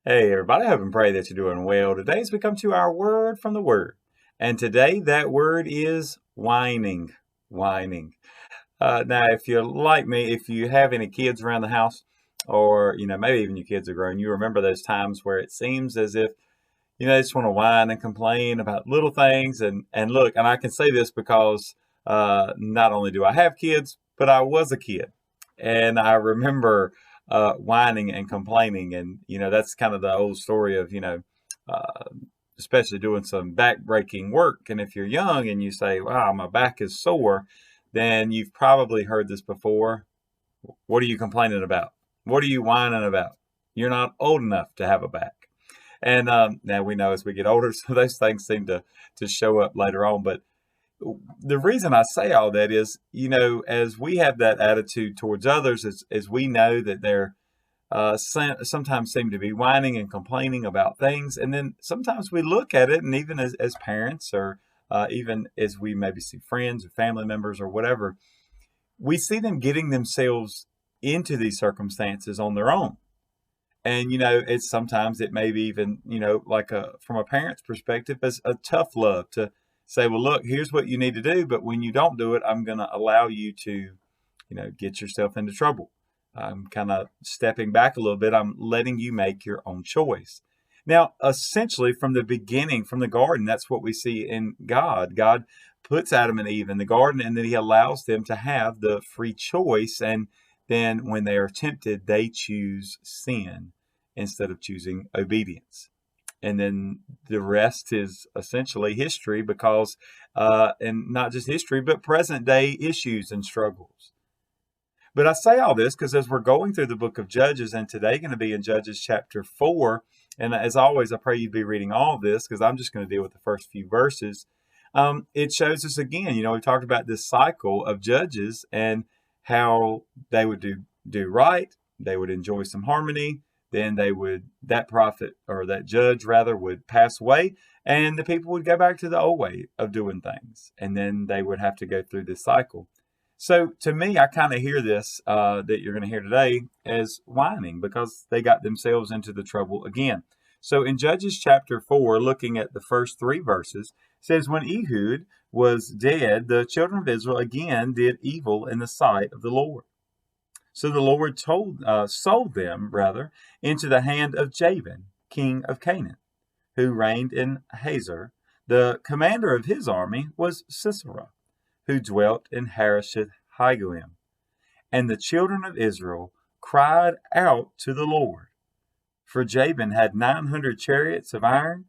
Hey, everybody, I hope and pray that you're doing well. Today, as we come to our word from the Word, and today that word is whining. Whining. Now, if you're like me, if you have any kids around the house, or maybe even your kids are grown, you remember those times where it seems as if they just want to whine and complain about little things. And look, and I can say this because not only do I have kids, but I was a kid, and I remember whining and complaining, and that's kind of the old story of uh, especially doing some back breaking work. And if you're young and you say, "Wow, my back is sore," then you've probably heard this before. What are you complaining about? What are you whining about? You're not old enough to have a back. And now we know as we get older, so those things seem to show up later on. But the reason I say all that is, as we have that attitude towards others, as we know that they're sometimes seem to be whining and complaining about things, and then sometimes we look at it, and even as parents, or even as we maybe see friends or family members or whatever, we see them getting themselves into these circumstances on their own. And it's sometimes it may be even like a from a parent's perspective as a tough love to say, well, look, here's what you need to do, but when you don't do it, I'm going to allow you to get yourself into trouble. I'm kind of stepping back a little bit. I'm letting you make your own choice. Now, essentially, from the beginning, from the garden, that's what we see in God. God puts Adam and Eve in the garden, and then he allows them to have the free choice. And then when they are tempted, they choose sin instead of choosing obedience. And then the rest is essentially history because, and not just history, but present day issues and struggles. But I say all this because as we're going through the book of Judges, and today going to be in Judges chapter 4, and as always, I pray you'd be reading all of this because I'm just going to deal with the first few verses. It shows us again, we talked about this cycle of judges and how they would do right, they would enjoy some harmony, then that prophet or that judge rather would pass away, and the people would go back to the old way of doing things, and then they would have to go through this cycle. So to me, I kind of hear this that you're going to hear today as whining because they got themselves into the trouble again. So in Judges chapter 4, looking at the first three verses, says, when Ehud was dead, the children of Israel again did evil in the sight of the Lord. So the Lord sold them, rather, into the hand of Jabin, king of Canaan, who reigned in Hazor. The commander of his army was Sisera, who dwelt in Harosheth Hagoyim. And the children of Israel cried out to the Lord. For Jabin had 900 chariots of iron,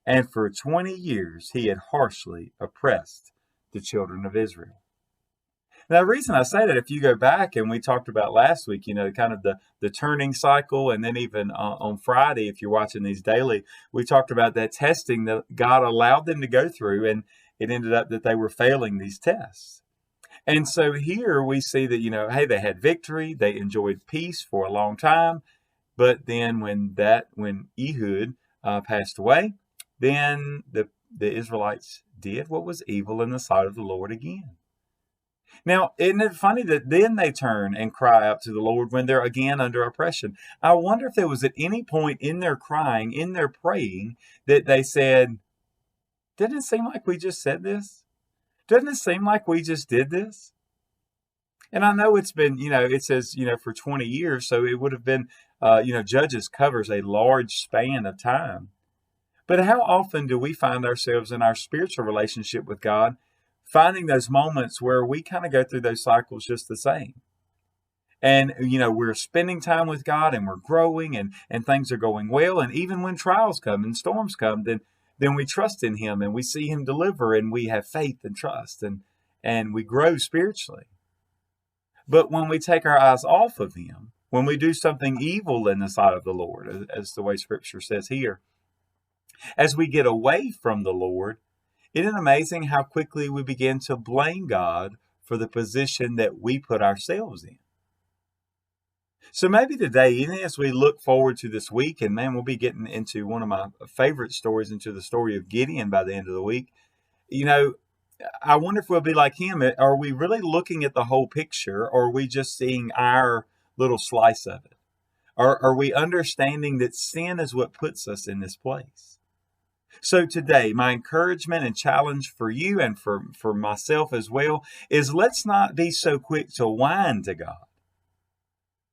and for 20 years he had harshly oppressed the children of Israel. Now, the reason I say that, if you go back and we talked about last week, kind of the turning cycle, and then even on Friday, if you're watching these daily, we talked about that testing that God allowed them to go through, and it ended up that they were failing these tests. And so here we see that, hey, they had victory, they enjoyed peace for a long time, but then when Ehud passed away, then the Israelites did what was evil in the sight of the Lord again. Now, isn't it funny that then they turn and cry out to the Lord when they're again under oppression? I wonder if there was at any point in their crying, in their praying, that they said, "Doesn't it seem like we just said this? Doesn't it seem like we just did this?" And I know it's been, it says, for 20 years, so it would have been, Judges covers a large span of time. But how often do we find ourselves in our spiritual relationship with God finding those moments where we kind of go through those cycles just the same? And, we're spending time with God and we're growing and things are going well. And even when trials come and storms come, then we trust in Him and we see Him deliver and we have faith and trust and we grow spiritually. But when we take our eyes off of Him, when we do something evil in the sight of the Lord, as the way Scripture says here, as we get away from the Lord, isn't it amazing how quickly we begin to blame God for the position that we put ourselves in? So maybe today, even as we look forward to this week, and man, we'll be getting into one of my favorite stories, into the story of Gideon by the end of the week. I wonder if we'll be like him. Are we really looking at the whole picture, or are we just seeing our little slice of it? Are we understanding that sin is what puts us in this place? So today, my encouragement and challenge for you and for myself as well is, let's not be so quick to whine to God.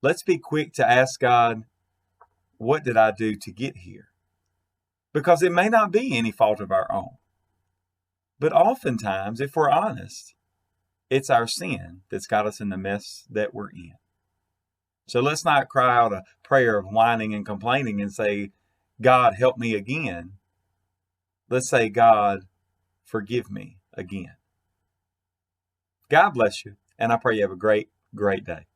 Let's be quick to ask God, what did I do to get here? Because it may not be any fault of our own. But oftentimes, if we're honest, it's our sin that's got us in the mess that we're in. So let's not cry out a prayer of whining and complaining and say, God, help me again. Let's say, God, forgive me again. God bless you, and I pray you have a great, great day.